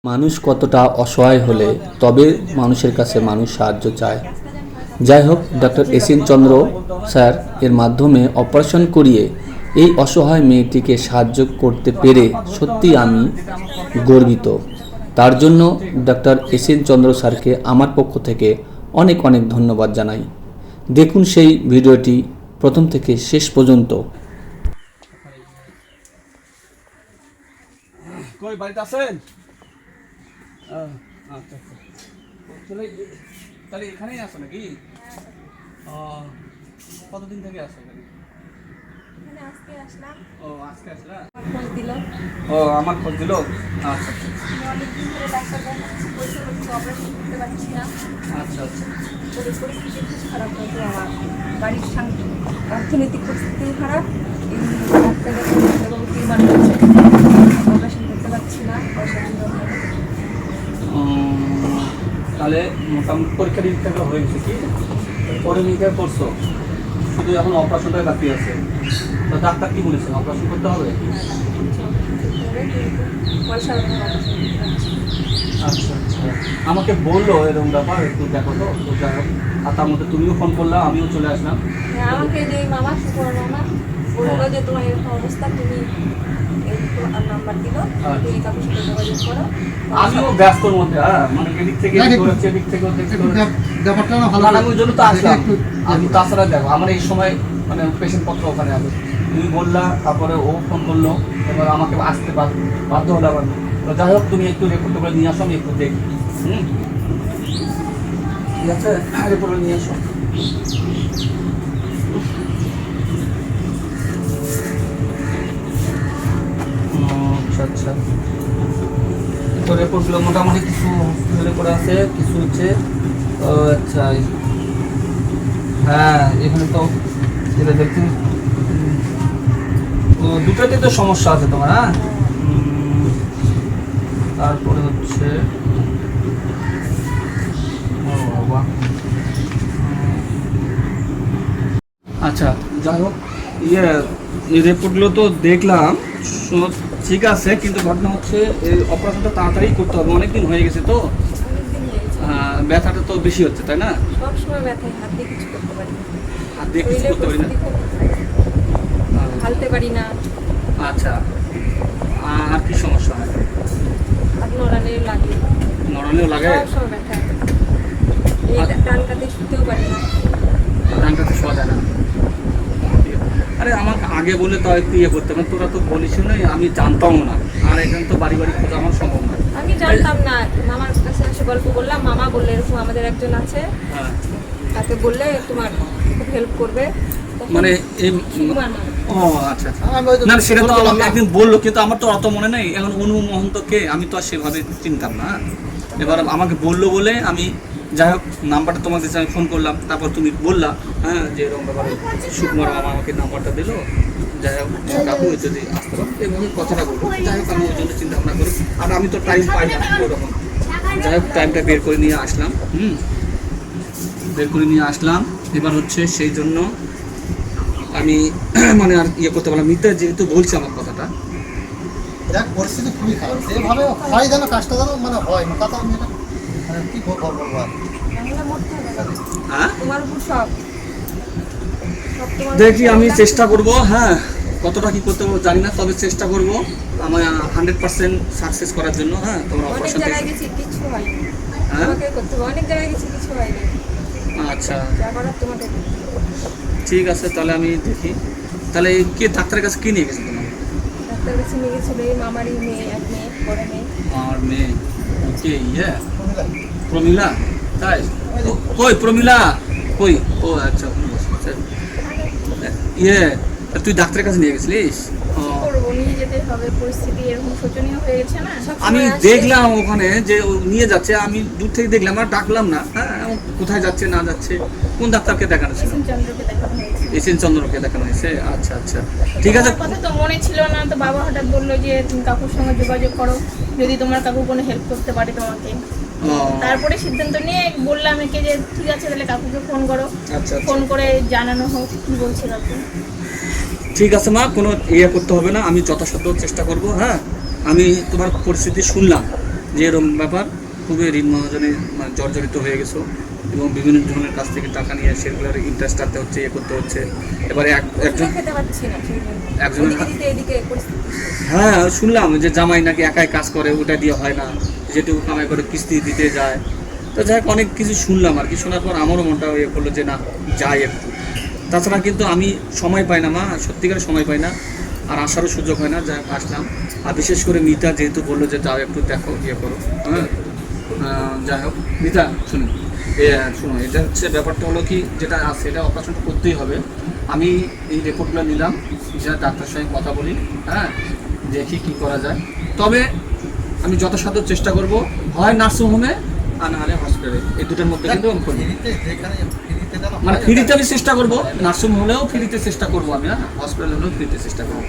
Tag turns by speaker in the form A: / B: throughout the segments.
A: মানুষ কতটা অসহায় হলে তবে মানুষের কাছে মানুষ সাহায্য চায়। যাই হোক, ডক্টর এসিন চন্দ্র স্যার এর মাধ্যমে অপারেশন করিয়ে এই অসহায় মেয়েটিকে সাহায্য করতে পেরে সত্যি আমি গর্বিত। তার জন্য ডক্টর এসিন চন্দ্র স্যারকে আমার পক্ষ থেকে অনেক অনেক ধন্যবাদ জানাই। দেখুন সেই ভিডিওটি প্রথম থেকে শেষ পর্যন্ত।
B: কই বাড়িতে আছেন? আচ্ছা আচ্ছা, তাহলে এখানেই আসো নাকি? কতদিন থেকে আসো এখানে?
C: আজকে আসলাম।
B: ও আজকে আসলা?
C: খোঁজ দিল।
B: ও আমার খোঁজ দিল। আচ্ছা
C: অনেকদিন ধরে ডাক্তার অপারেশন করতে পারছি না।
B: আচ্ছা আচ্ছা।
C: পরিস্থিতি খুব খারাপ হতো আমার বাড়ির অর্থনৈতিক পরিস্থিতিও খারাপ। এই ডাক্তারবাবু টিউমার হচ্ছে, অপারেশন করতে পারছি না, পয়সা
B: তাহলে মোটামুটি পরীক্ষা নিরীক্ষাগুলো হয়ে গেছে কি? পরে নিরীক্ষা করছো, শুধু এখন অপারেশনটাই বাকি আছে। তো ডাক্তার কি বলেছেন, অপারেশন করতে হবে?
C: পয়সা
B: আচ্ছা আচ্ছা, আমাকে বললো এরকম ব্যাপার, একটু দেখো তো। যাই হোক, আর তার মধ্যে তুমিও ফোন করলা, আমিও চলে আসলাম।
C: আমাকে যে মামা সুপর মামা বললো যে তোমার এরকম অবস্থা, তুমি নাম্বার দিল, তুমি কাকুর সাথে যোগাযোগ করো।
B: আমিও ব্যস্তর মধ্যে, মানে এদিক থেকে দৌড়াচ্ছি, এদিক থেকে ব্যাপারটা না ভালো লাগার জন্য তো আসলাম। আমি তাছাড়া দেখো আমার এই সময় মানে পেশেন্ট পত্র ওখানে আছে, তুমি বললা, তারপরে ও ফোন করলো, এবার আমাকে আসতে বাধ্য হলো আবার। তো যাই হোক, তুমি একটু রেকর্ড করে নিয়ে আসো, আমি একটু দেখি। ঠিক আছে, রেকর্ড নিয়ে আসো। আচ্ছা আচ্ছা, তো রিপোর্টগুলো মোটামুটি কিছু হসপিটালে করে আছে, কিছু হচ্ছে। আচ্ছা, হ্যাঁ এখানে তো যেটা দেখছি দুটোতে তো সমস্যা আছে তোমার। হ্যাঁ, তারপরে হচ্ছে আচ্ছা, যাই হোক, এই রিপোর্টগুলো তো দেখলাম, ঠিক আছে, কিন্তু ঘটনা হচ্ছে এই অপারেশনটা তাড়াতাড়ি করতে হবে, অনেকদিন হয়ে গেছে তো। ব্যথাটা তো বেশি হচ্ছে, তাই না?
C: সবসময় ব্যথা, হাত দিয়ে কিছু করতে পারি না।
B: হাত দিয়ে কিছু করতে পারি না,
C: হালতে পারি না।
B: আচ্ছা, আর কি সমস্যা হয়?
C: হাত নড়ালে লাগে,
B: নড়ালেও লাগে?
C: সব ব্যথা। এই ডান কাতে শুতেও পারি না,
B: ডান কাতে শোয়া যায় না। আরে আমাকে আগে বলে তো একটু ইয়ে করতে হবে, তোরা তো বলিস না, আমি জানতাম না। আর এখানে তো বাড়ি বাড়ি খোঁজা আমার সম্ভব না।
C: আমি জানতাম না। মামার কাছে এসে গল্প বললাম, মামা বললে এরকম আমাদের একজন আছে,
B: হ্যাঁ,
C: তাকে বললে তোমার খুব হেল্প করবে।
B: মানে এই ও আচ্ছা আচ্ছা, না সেটা তো আমাকে একদিন বললো, কিন্তু আমার তো অত মনে নেই। এখন অনু মহন্তকে আমি তো আর সেভাবে চিনতাম না। এবার আমাকে বললো বলে আমি, যাই হোক, নাম্বারটা তোমার কাছে আমি ফোন করলাম, তারপর তুমি বললা হ্যাঁ যে এরকম ব্যাপারে সুকুমার মামা আমাকে নাম্বারটা দিল। যাই হোক, কাকু যদি আসতে পারো এভাবে কথাটা বলবো। যাই হোক, আমি ওই জন্য চিন্তা ভাবনা করি, আর আমি তো টাইম পাই না ওরকম। যাই হোক, টাইমটা বের করে নিয়ে আসলাম। বের করে নিয়ে আসলাম। এবার হচ্ছে সেই জন্য আমি মানে আর ইয়ে করতে পারলাম। মিতা যেহেতু বলছে আমার কথাটা,
D: দেখ পরিস্থিতি খুবই খারাপ, যেভাবে হয় যেন কাজটা যেন মানে হয় না, কথা আমি এটা মানে কি বলবো আর।
B: হ্যাঁ
C: তোমার উপর সব
B: দেখি, আমি চেষ্টা করব। হ্যাঁ, কতটা কি করতে পারবো জানি না, তবে চেষ্টা করব আমার 100% সাকসেস করার জন্য। হ্যাঁ, তোমার
C: অনেক
B: অপারেশন
C: জায়গায় গেছি, কিছু হয়নি।
B: হ্যাঁ,
C: তোমাকে করতে হবে, অনেক জায়গায় গেছি, কিছু হয়নি।
B: আচ্ছা
C: যা করার তোমাকে করতে হবে।
B: ঠিক আছে, তাহলে আমি দেখি। তাহলে কে ডাক্তারের কাছে কি নিয়ে গেছে তোমার?
C: ডাক্তার কাছে নিয়ে গেছিল এই মামারই মেয়ে, এক মেয়ে, বড় মেয়ে।
B: আমার মেয়ে, ওকে, ইয়ে প্রমিলা, তাই? কই প্রমিলা, কই? ও আচ্ছা, ইয়ে তুই ডাক্তারের কাছে নিয়ে গেছিলিস?
C: করবো, নিয়ে যেতে হবে, পরিস্থিতি এরকম শোচনীয় হয়ে গেছে না।
B: আমি দেখলাম ওখানে যে ও নিয়ে যাচ্ছে, আমি দূর থেকে দেখলাম, আর ডাকলাম না। হ্যাঁ, কোথায় যাচ্ছে না যাচ্ছে, কোন ডাক্তারকে দেখানো ছিল?
C: চন্দ্রকে দেখানো হয়েছে।
B: এসএন চন্দ্রকে দেখানো হয়েছে। আচ্ছা আচ্ছা, ঠিক আছে।
C: কথা তো মনে ছিল না, তো বাবা হঠাৎ বললো যে তুমি কাকুর সঙ্গে যোগাযোগ করো, যদি তোমার কাকু কোনো হেল্প করতে পারে তোমাকে। তারপরে সিদ্ধান্ত নিয়ে বললাম একে যে ঠিক আছে, তাহলে কাকুকে ফোন করো।
B: আচ্ছা,
C: ফোন করে জানানো হোক কি বলছে কাকু।
B: ঠিক আছে মা, কোনো ইয়ে করতে হবে না, আমি যথাসাধ্য চেষ্টা করব। হ্যাঁ, আমি তোমার পরিস্থিতি শুনলাম, যে এরকম ব্যাপার, খুবই ঋণ মহাজনে মানে জর্জরিত হয়ে গেছো এবং বিভিন্ন জনের কাছ থেকে টাকা নিয়ে সেগুলোর ইন্টারেস্ট আনতে হচ্ছে, করতে হচ্ছে। এবারে একজন
E: খেতে পাচ্ছি না সেই জন্য।
B: একজনের
E: এদিকে এদিকে পরিস্থিতি শেষ।
B: হ্যাঁ শুনলাম যে জামাই নাকি একাই কাজ করে, ওটা দিয়ে হয় না, যেটুকু কামাই করে কিস্তি দিতে যায়। তো যাই হোক অনেক কিছু শুনলাম আর কি, শোনার পর আমারও মনটা ইয়ে করলো যে না যাই একটু। তাছাড়া কিন্তু আমি সময় পাই না মা, সত্যিকারে সময় পাই না, আর আসারও সুযোগ হয় না। যাই হোক আসলাম। আর বিশেষ করে মিতা যেহেতু বললো যে যাও একটু দেখো, ইয়ে করো, হ্যাঁ। যাই হোক মিতা শুনুন, শুনো, এটা হচ্ছে ব্যাপারটা হলো কি, যেটা আছে এটা অপারেশন করতেই হবে। আমি এই রিপোর্টগুলো নিলাম, যা ডাক্তার সঙ্গে কথা বলি, হ্যাঁ, দেখি কি করা যায়। তবে আমি যথাসাধ্য চেষ্টা করব, হয় নার্সিং হোমে আর নাহলে হসপিটালে, এই দুটোর মধ্যে কিন্তু আমি করবো।
D: যেখানে ফ্রিতে যেন
B: মানে
D: হয়,
B: ফ্রিতে আমি চেষ্টা করবো, নার্সিং হলেও ফ্রিতে চেষ্টা করবো আমি, হ্যাঁ, হসপিটাল হলেও ফ্রিতে চেষ্টা করবো।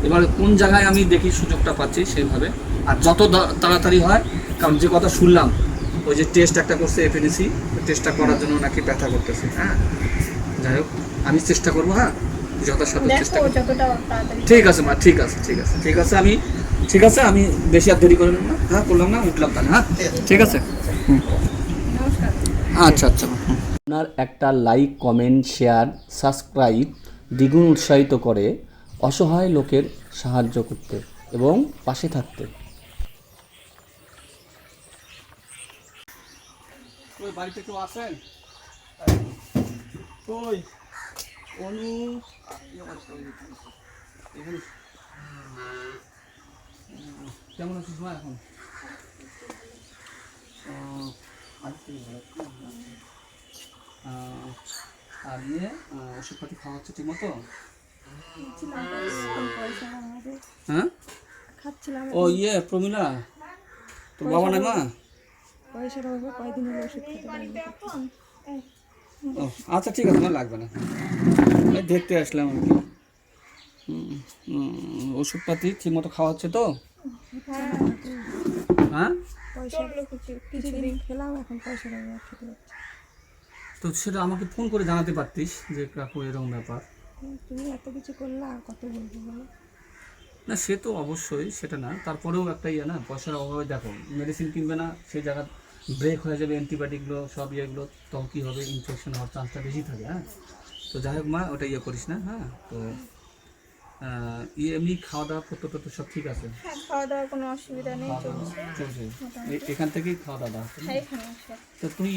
B: এবার কোন জায়গায় আমি দেখি সুযোগটা পাচ্ছি সেইভাবে, আর যত তাড়াতাড়ি হয়। কারণ যে কথা শুনলাম, ওই যে টেস্ট একটা করছে এফএনসি, টেস্টটা করার জন্য নাকি ব্যথা করতেছে, হ্যাঁ। যাই হোক আমি চেষ্টা করবো, হ্যাঁ, যথাসাধ্য চেষ্টা
C: দেখো
B: করবো।
C: যতটা তাড়াতাড়ি।
B: ঠিক আছে মা, ঠিক আছে, ঠিক আছে, ঠিক আছে, আমি ঠিক আছে, আমি বেশি আর দেরি করলাম না, হ্যাঁ, করলাম না, উঠলাম তাহলে, হ্যাঁ, ঠিক আছে,
C: নমস্কার।
B: আচ্ছা আচ্ছা।
A: আপনার একটা লাইক, কমেন্ট, শেয়ার, সাবস্ক্রাইব দ্বিগুণ উৎসাহিত করে অসহায় লোকের সাহায্য করতে এবং পাশে থাকতে।
B: ওই বাড়িতে কেউ আছেন? ওই অনু এখানে কেমন আছিস মা এখন? আর ইয়ে ওষুধপাতি খাওয়া হচ্ছে ঠিক মতো? হ্যাঁ,
E: খাচ্ছিলাম,
B: ও ইয়ে প্রমিলা, তোর বাবা নাই মা?
E: পয়সার অভাবে কয়দিন হলো ওষুধ খেতে পারিনি।
B: ও আচ্ছা ঠিক আছে, আমার লাগবে না, এই দেখতে আসলাম আর কি। ওষুধপাতি ঠিক মতো খাওয়া হচ্ছে তো? হ্যাঁ,
E: পয়সা কিছুদিন খেলাম, এখন পয়সার অভাবে খেতে পারছি।
B: তো সেটা আমাকে ফোন করে জানাতে পারতিস যে কাকু এরকম ব্যাপার।
E: তুমি এত কিছু করলে আর কত বলবো বলো?
B: না সে তো অবশ্যই, সেটা না, তারপরেও একটা ইয়ে না, পয়সার অভাবে দেখো মেডিসিন কিনবে না, সেই জায়গা ব্রেক হয়ে যাবে, অ্যান্টিবায়োটিকগুলো সব ইয়েগুলো, তখন কী হবে, ইনফেকশন হওয়ার চান্সটা বেশি থাকে, হ্যাঁ। তো যাই হোক মা, ওটা ইয়ে করিস না, হ্যাঁ। তো এমনি খাওয়া দাওয়া করতে তো সব ঠিক আছে?
C: হ্যাঁ, খাওয়া দাওয়ার কোনো অসুবিধা নেই,
B: খাওয়া দাওয়া চলছে, এখান থেকেই খাওয়া দাওয়া হচ্ছে না?
C: হ্যাঁ এখানে সব।
B: তো তুই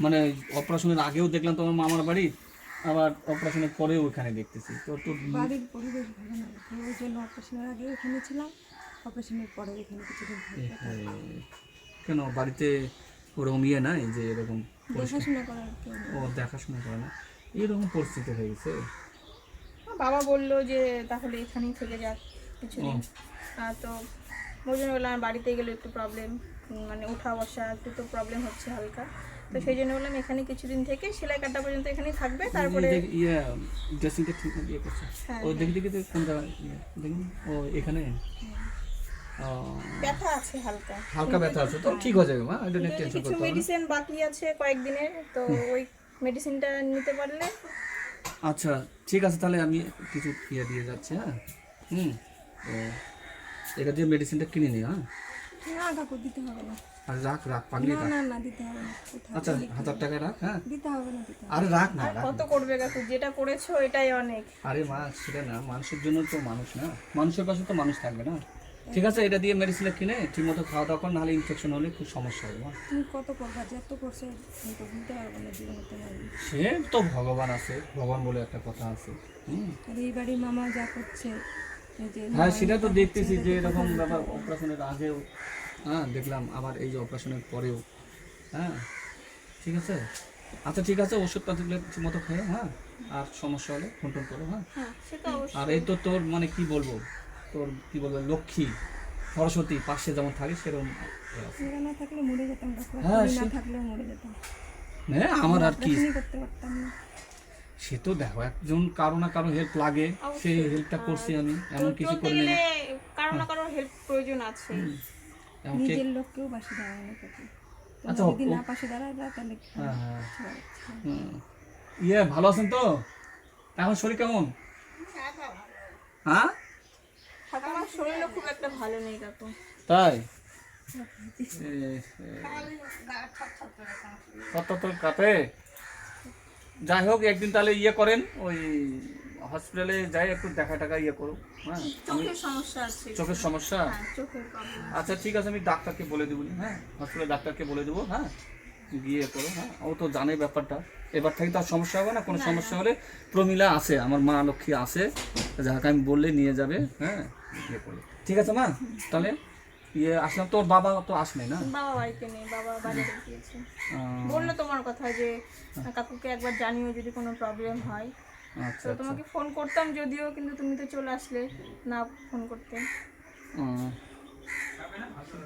B: মানে অপারেশনের আগেও দেখলাম তোমার মামার বাড়ি, আবার অপারেশনের পরেও ওখানে দেখতেছি, তো তোর
E: বাড়ির পরিবেশ ভালো না, ওই জন্য অপারেশনের আগে এখানে ছিলাম, অপারেশনের পরে এখানে কিছুদিন থাকবো।
B: কেন বাড়িতে ওরকম ইয়ে নাই যে এরকম
E: দেখাশোনা করার কেউ নেই।
B: ও দেখাশোনা করে না, এইরকম পরিস্থিতি হয়ে গেছে?
C: বাবা বললো যে তাহলে এখানেই থেকে যাক কিছুদিন। তো ওই জন্য বললাম আমার বাড়িতে গেলে একটু প্রবলেম, মানে ওঠা বসা একটু তো প্রবলেম হচ্ছে হালকা। তো সেই জন্য বললাম এখানে কিছুদিন থেকে সেলাই কাটা পর্যন্ত এখানেই থাকবে, তারপরে
B: ইয়ে ড্রেসিংটা ঠিক ইয়ে করছে,
C: হ্যাঁ,
B: ও দেখি দেখি তো কোন জায়গায় দেখুন, ও এখানে
C: ব্যথা আছে হালকা,
B: হালকা ব্যথা আছে, তো ঠিক হয়ে যাবে মা, এটা নিয়ে টেনশন
C: কিছু
B: করতে হবে না।
C: মেডিসিন বাকি আছে কয়েকদিনের, তো ওই মেডিসিনটা নিতে পারলে।
B: আচ্ছা ঠিক আছে, তাহলে আমি কিছু ইয়ে দিয়ে যাচ্ছি, হ্যাঁ। তো এটা দিয়ে মেডিসিনটা কিনে নিই, হ্যাঁ।
E: না কাকু দিতে হবে না,
B: আর রাখ রাখ পাগলি
E: না
B: রাখ,
E: না না দিতে হবে না, কোথাও
B: আচ্ছা 1000 টাকা রাখ, হ্যাঁ।
E: দিতে হবে না, দিতে হবে
B: আরে রাখ না,
C: আর
B: রাখ
C: কত
B: না।
C: করবে কাকু, যেটা করেছো এটাই অনেক।
B: আরে মা সেটা না, মানুষের জন্য তো মানুষ না, মানুষের পাশে তো মানুষ থাকবে না। ঠিক আছে, এটা দিয়ে মেডিসিনটা কিনে ঠিক মতো খাওয়া দাওয়া কর, নাহলে ইনফেকশন হলে খুব সমস্যা হবে মা।
E: তুমি কত করবা, যত করছে আমি তো দিতে পারবো না জীবনে তোমার।
B: সে তো ভগবান আছে, ভগবান বলে একটা কথা আছে।
E: আর এই বাড়ির মামা যা করছে, এই যে
B: হ্যাঁ সেটা তো দেখতেছি যে এরকম ব্যাপার, অপারেশনের আগেও হ্যাঁ দেখলাম, আবার এই যে অপারেশনের পরেও, হ্যাঁ। ঠিক আছে, আচ্ছা ঠিক আছে, ওষুধপাতিগুলো ঠিক মতো খেয়ে, হ্যাঁ। আর সমস্যা হলে ফোন টোন করো, হ্যাঁ।
C: হ্যাঁ সে তো অবশ্যই।
B: আর এই তো তোর মানে কি বলবো, তোর কি বলবো, লক্ষ্মী সরস্বতী পাশে যেমন থাকে সেরকম
E: এরা না থাকলে মরে যেতাম কাকু, আর
B: হ্যাঁ,
E: তুমি না
B: সে-
E: থাকলেও মরে যেতাম,
B: হ্যাঁ আমার আর কি,
E: অপারেশনই করতে পারতাম না।
B: সে তো দেখো একজন কারো না কারো হেল্প লাগে, সেই হেল্পটা করছি আমি, এমন কিছু
C: চলতে
B: করে
C: গেলে
B: নেই,
C: কারো না কারোর হেল্প প্রয়োজন আছে।
B: এমন কে-
E: নিজের লোককেও পাশে দাঁড়ায় না কাকু,
B: আচ্ছা,
E: যদি
B: ও-
E: না পাশে দাঁড়ায় না তাহলে
B: হ্যাঁ হ্যাঁ ইয়ে ভালো আছেন তো এখন, শরীর কেমন? হ্যাঁ
C: ঠাকুমার শরীরও খুব একটা ভালো নেই কাকু।
B: তাই কাটে। যাই হোক একদিন তাহলে ইয়ে করেন, ওই হসপিটালে যাই একটু দেখা টাকা ইয়ে করো। হ্যাঁ
C: চোখের সমস্যা আছে।
B: চোখের সমস্যা?
C: হ্যাঁ, চোখের প্রবলেম।
B: আচ্ছা ঠিক আছে, আমি ডাক্তারকে বলে দেবো। হ্যাঁ হসপিটাল ডাক্তারকে বলে দেবো। হ্যাঁ গিয়ে করো। হ্যাঁ ও তো জানে ব্যাপারটা, এবার থেকে তার সমস্যা হবে না। কোনো সমস্যা হলে প্রমিলা আছে, আমার মা লক্ষ্মী আছে, যাকে আমি বললে নিয়ে যাবে। হ্যাঁ ইয়ে করো, ঠিক আছে মা। তাহলে ইয়ে আসলাম, তোর বাবা তো আসলে না?
C: বাবা বাড়িতে নেই, বাবা বাড়িতে গিয়েছে। বললো তোমার কথা যে কাকুকে একবার জানিও যদি কোনো প্রবলেম হয়।
B: আচ্ছা
C: তো তোমাকে ফোন করতাম যদিও, কিন্তু তুমি তো চলে আসলে না ফোন করতে।
B: আচ্ছা